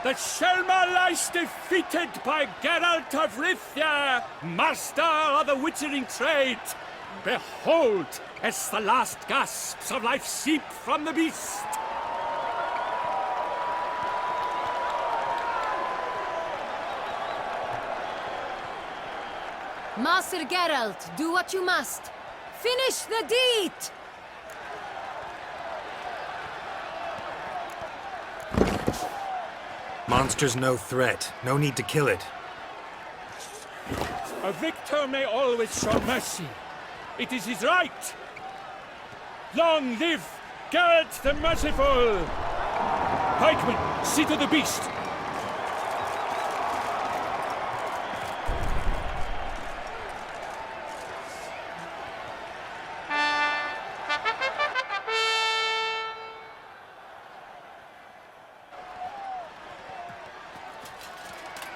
that Shaelmaar lies defeated by Geralt of Rivia, master of the witchering trade. Behold, as the last gasps of life seep from the beast. Master Geralt, do what you must. Finish the deed! Monster's no threat. No need to kill it. A victor may always show mercy. It is his right. Long live Geralt the Merciful! Pikemen, see to the beast!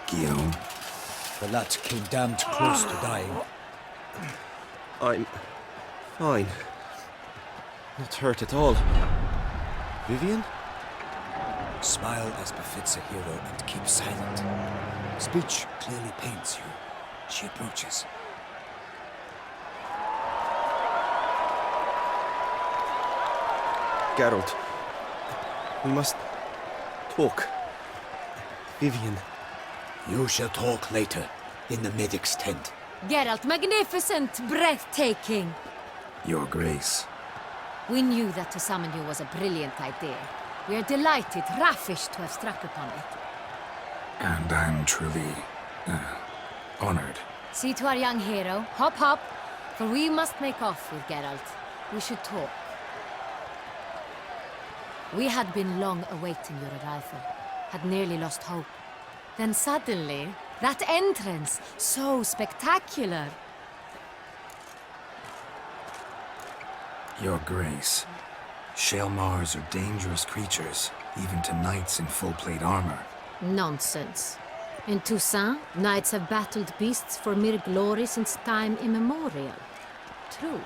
Guillaume. The lad came damned close to dying. I'm fine. Not hurt at all. Vivian? Smile as befits a hero and keep silent. Speech clearly paints you. She approaches. Geralt. We must talk. Vivian. You shall talk later, in the medic's tent. Geralt, magnificent, breathtaking. Your Grace. We knew that to summon you was a brilliant idea. We are delighted, ravished to have struck upon it. And I'm truly, honored. See to our young hero. Hop, hop. For we must make off with Geralt. We should talk. We had been long awaiting your arrival. Had nearly lost hope. Then suddenly, that entrance, so spectacular. Your Grace. Shaelmaars are dangerous creatures, even to knights in full plate armor. Nonsense. In Toussaint, knights have battled beasts for mere glory since time immemorial. True.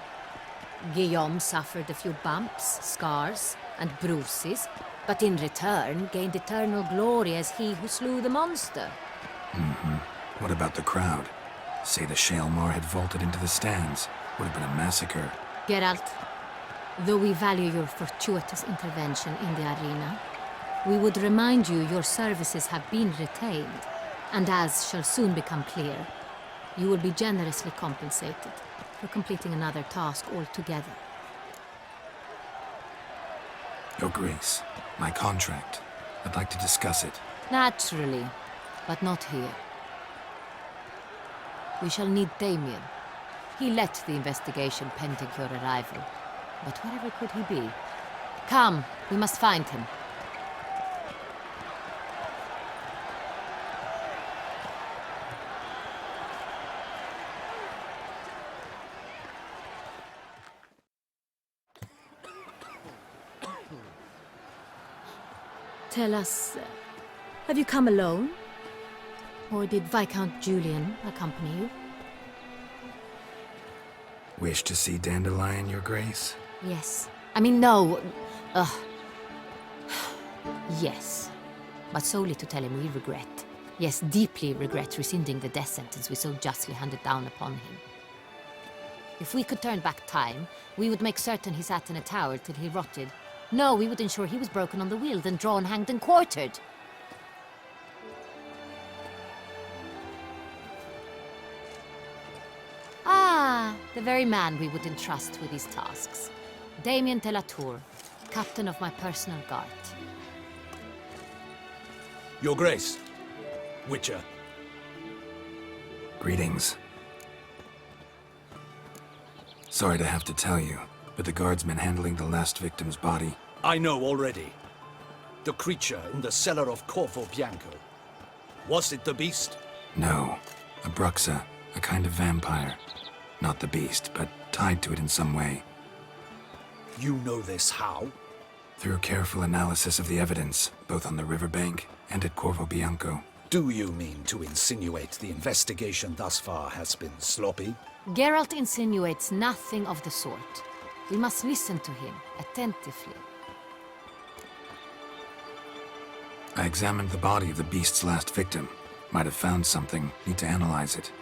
Guillaume suffered a few bumps, scars, and bruises, but in return gained eternal glory as he who slew the monster. What about the crowd? Say the Shaelmaar had vaulted into the stands. Would have been a massacre. Geralt, though we value your fortuitous intervention in the arena, we would remind you your services have been retained, and as shall soon become clear, you will be generously compensated for completing another task altogether. Your Grace, my contract. I'd like to discuss it. Naturally, but not here. We shall need Damien. He led the investigation pending your arrival. But wherever could he be? Come, we must find him. Tell us, have you come alone? Or did Viscount Julian accompany you? Wish to see Dandelion, Your Grace? Yes. I mean, no. Yes. But solely to tell him we regret. Yes, deeply regret rescinding the death sentence we so justly handed down upon him. If we could turn back time, we would make certain he sat in a tower till he rotted. No, we would ensure he was broken on the wheel, then drawn, hanged, and quartered. Ah, the very man we would entrust with these tasks. Damien de la Tour, captain of my personal guard. Your Grace, Witcher. Greetings. Sorry to have to tell you, but the Guardsmen handling the last victim's body... I know already. The creature in the cellar of Corvo Bianco. Was it the beast? No. A Bruxa, a kind of vampire. Not the beast, but tied to it in some way. You know this how? Through careful analysis of the evidence, both on the riverbank and at Corvo Bianco. Do you mean to insinuate the investigation thus far has been sloppy? Geralt insinuates nothing of the sort. We must listen to him attentively. I examined the body of the beast's last victim. Might have found something. Need to analyze it.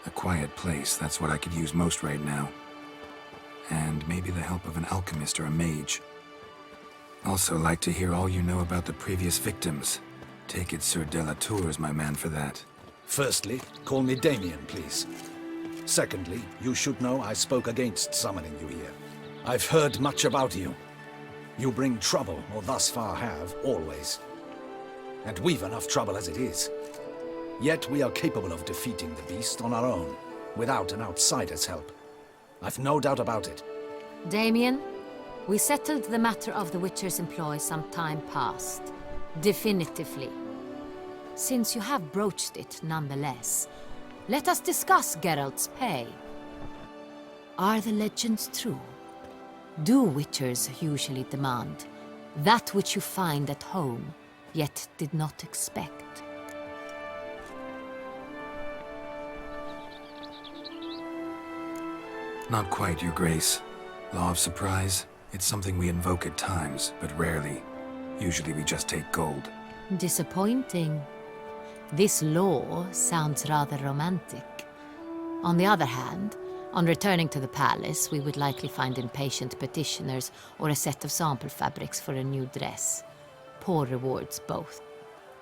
A quiet place, that's what I could use most right now. And maybe the help of an alchemist or a mage. Also like to hear all you know about the previous victims. Take it Sir Delatour is my man for that. Firstly, call me Damien, please. Secondly, you should know I spoke against summoning you here. I've heard much about you. You bring trouble, or thus far have, always. And we've enough trouble as it is. Yet we are capable of defeating the beast on our own, without an outsider's help. I've no doubt about it. Damien, we settled the matter of the Witcher's employ some time past. Definitively. Since you have broached it nonetheless, let us discuss Geralt's pay. Are the legends true? Do Witchers usually demand that which you find at home, yet did not expect? Not quite, Your Grace. Law of surprise, it's something we invoke at times, but rarely. Usually we just take gold. Disappointing. This law sounds rather romantic. On the other hand, on returning to the palace, we would likely find impatient petitioners or a set of sample fabrics for a new dress. Poor rewards, both.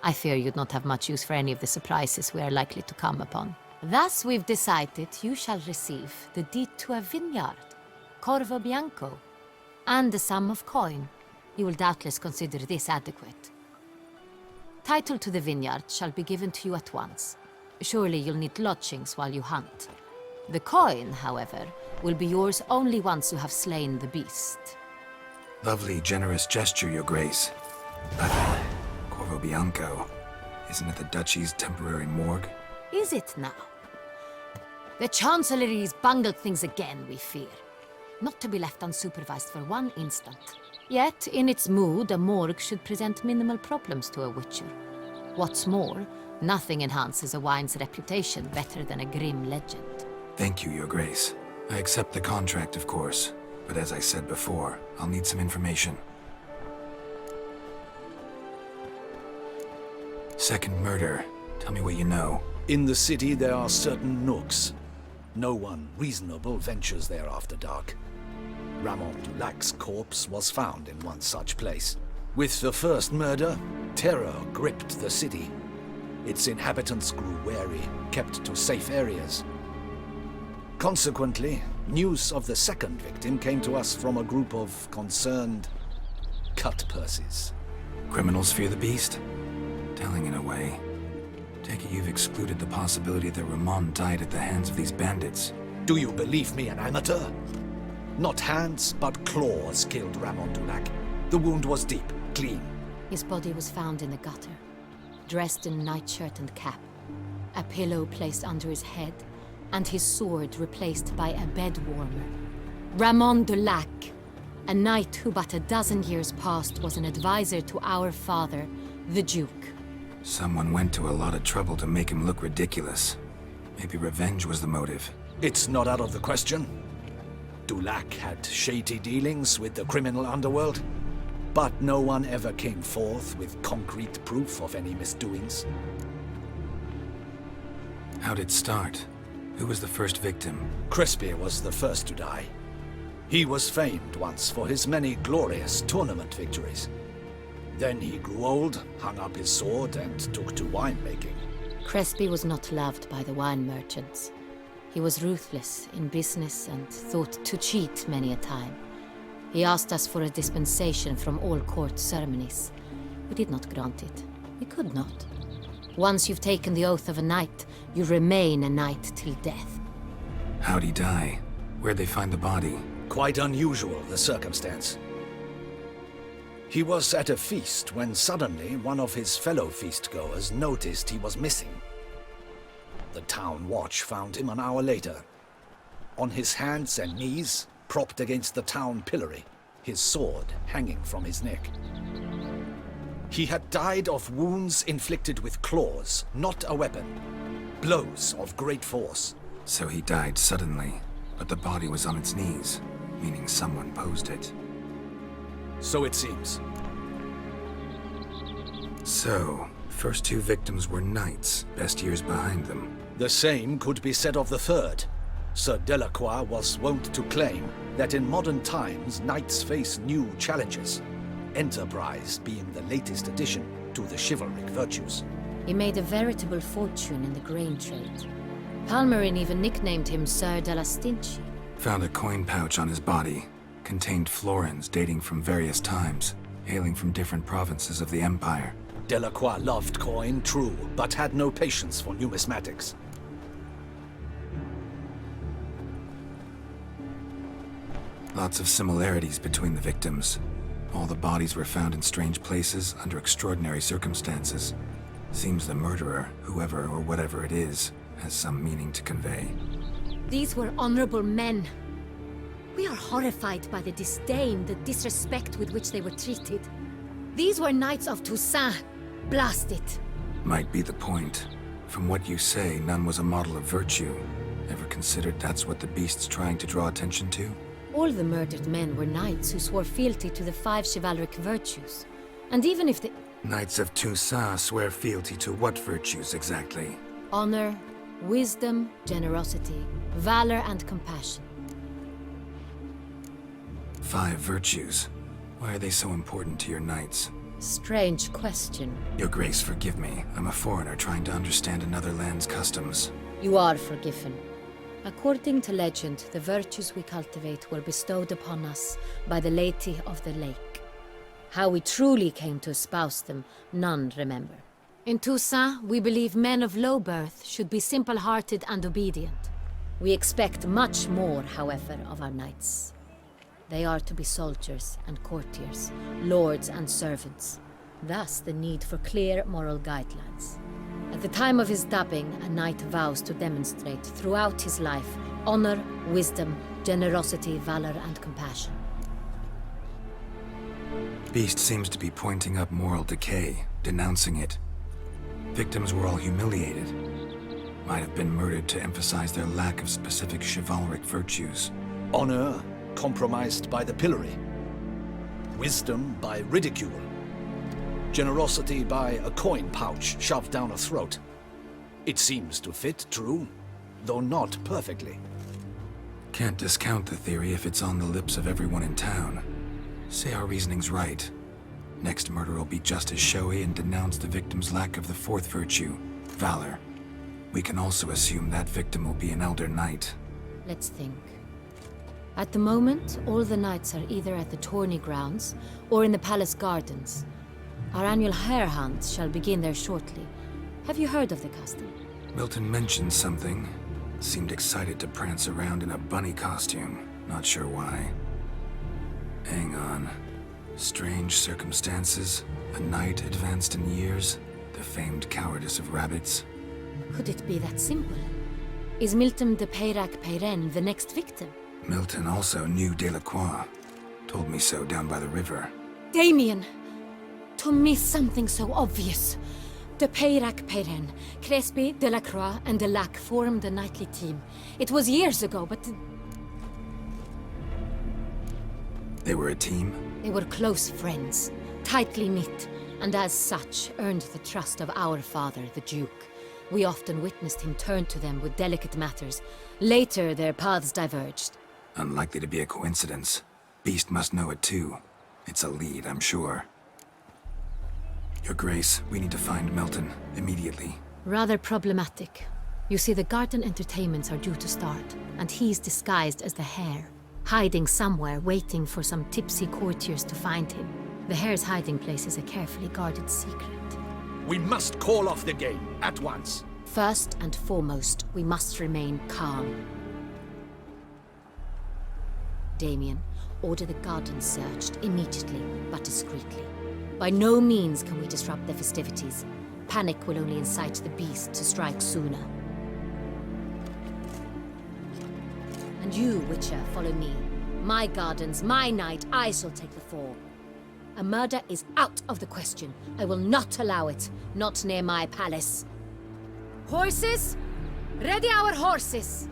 I fear you'd not have much use for any of the surprises we are likely to come upon. Thus, we've decided you shall receive the deed to a vineyard, Corvo Bianco, and a sum of coin. You will doubtless consider this adequate. Title to the vineyard shall be given to you at once. Surely you'll need lodgings while you hunt. The coin, however, will be yours only once you have slain the beast. Lovely, generous gesture, Your Grace. But Corvo Bianco, isn't it the Duchy's temporary morgue? Is it now? The Chancellery's bungled things again, we fear. Not to be left unsupervised for one instant. Yet, in its mood, a morgue should present minimal problems to a Witcher. What's more, nothing enhances a wine's reputation better than a grim legend. Thank you, Your Grace. I accept the contract, of course. But as I said before, I'll need some information. Second murder. Tell me what you know. In the city there are certain nooks. No one reasonable ventures there after dark. Ramon Dulac's corpse was found in one such place. With the first murder, terror gripped the city. Its inhabitants grew wary, kept to safe areas. Consequently, news of the second victim came to us from a group of concerned cut-purses. Criminals fear the beast? Telling in a way. Take it you've excluded the possibility that Ramon died at the hands of these bandits. Do you believe me an amateur? Not hands, but claws killed Ramon Dulac. The wound was deep, clean. His body was found in the gutter, dressed in nightshirt and cap, a pillow placed under his head, and his sword replaced by a bed warmer. Ramon Dulac, a knight who but a dozen years past was an advisor to our father, the Duke. Someone went to a lot of trouble to make him look ridiculous. Maybe revenge was the motive. It's not out of the question. Dulac had shady dealings with the criminal underworld, but no one ever came forth with concrete proof of any misdoings. How'd it start? Who was the first victim? Crespi was the first to die. He was famed once for his many glorious tournament victories. Then he grew old, hung up his sword, and took to winemaking. Crespi was not loved by the wine merchants. He was ruthless in business and thought to cheat many a time. He asked us for a dispensation from all court ceremonies. We did not grant it. We could not. Once you've taken the oath of a knight, you remain a knight till death. How'd he die? Where'd they find the body? Quite unusual, the circumstance. He was at a feast when suddenly one of his fellow feastgoers noticed he was missing. The town watch found him an hour later. On his hands and knees, propped against the town pillory, his sword hanging from his neck. He had died of wounds inflicted with claws, not a weapon. Blows of great force. So he died suddenly, but the body was on its knees, meaning someone posed it. So it seems. So, first two victims were knights, best years behind them. The same could be said of the third. Sir Delacroix was wont to claim that in modern times knights face new challenges, enterprise being the latest addition to the chivalric virtues. He made a veritable fortune in the grain trade. Palmerin even nicknamed him Sir de la Stinchi. Found a coin pouch on his body. Contained florins dating from various times, hailing from different provinces of the Empire. Delacroix loved coin, true, but had no patience for numismatics. Lots of similarities between the victims. All the bodies were found in strange places under extraordinary circumstances. Seems the murderer, whoever or whatever it is, has some meaning to convey. These were honorable men. We are horrified by the disdain, the disrespect with which they were treated. These were Knights of Toussaint. Blast it. Might be the point. From what you say, none was a model of virtue. Ever considered that's what the beast's trying to draw attention to? All the murdered men were knights who swore fealty to the 5 chivalric virtues. And even if the Knights of Toussaint swear fealty to what virtues exactly? honor, wisdom, generosity, valor, and compassion. 5 virtues. Why are they so important to your knights? Strange question. Your Grace, forgive me. I'm a foreigner trying to understand another land's customs. You are forgiven. According to legend, the virtues we cultivate were bestowed upon us by the Lady of the Lake. How we truly came to espouse them, none remember. In Toussaint, we believe men of low birth should be simple-hearted and obedient. We expect much more, however, of our knights. They are to be soldiers and courtiers, lords and servants. Thus, the need for clear moral guidelines. At the time of his dubbing, a knight vows to demonstrate throughout his life honor, wisdom, generosity, valor, and compassion. Beast seems to be pointing up moral decay, denouncing it. Victims were all humiliated. Might have been murdered to emphasize their lack of specific chivalric virtues. Honor compromised by the pillory. Wisdom by ridicule. Generosity by a coin pouch shoved down a throat. It seems to fit, true, though not perfectly. Can't discount the theory if it's on the lips of everyone in town. Say our reasoning's right. Next murder will be just as showy and denounce the victim's lack of the 4th virtue, valor. We can also assume that victim will be an elder knight. Let's think. At the moment, all the knights are either at the tourney grounds or in the palace gardens. Our annual hare hunt shall begin there shortly. Have you heard of the custom? Milton mentioned something. Seemed excited to prance around in a bunny costume. Not sure why. Hang on. Strange circumstances. A knight advanced in years. The famed cowardice of rabbits. Could it be that simple? Is Milton de Palmerin the next victim? Milton also knew Delacroix. Told me so down by the river. Damien! To miss something so obvious. De Palmerin, Crespi, Delacroix, and Delac formed a knightly team. It was years ago, but They were a team? they were close friends, tightly knit, and as such earned the trust of our father, the Duke. We often witnessed him turn to them with delicate matters. Later, their paths diverged. Unlikely to be a coincidence. Beast must know it too. It's a lead, I'm sure. Your Grace, we need to find Milton, immediately. Rather problematic. You see, the garden entertainments are due to start, and he's disguised as the hare, hiding somewhere, waiting for some tipsy courtiers to find him. The hare's hiding place is a carefully guarded secret. We must call off the game, at once. First and foremost, we must remain calm. Damien, order the garden searched immediately, but discreetly. By no means can we disrupt the festivities. Panic will only incite the beast to strike sooner. And you, Witcher, follow me. My gardens, my night, I shall take the fall. A murder is out of the question. I will not allow it. Not near my palace. Horses? Ready our horses!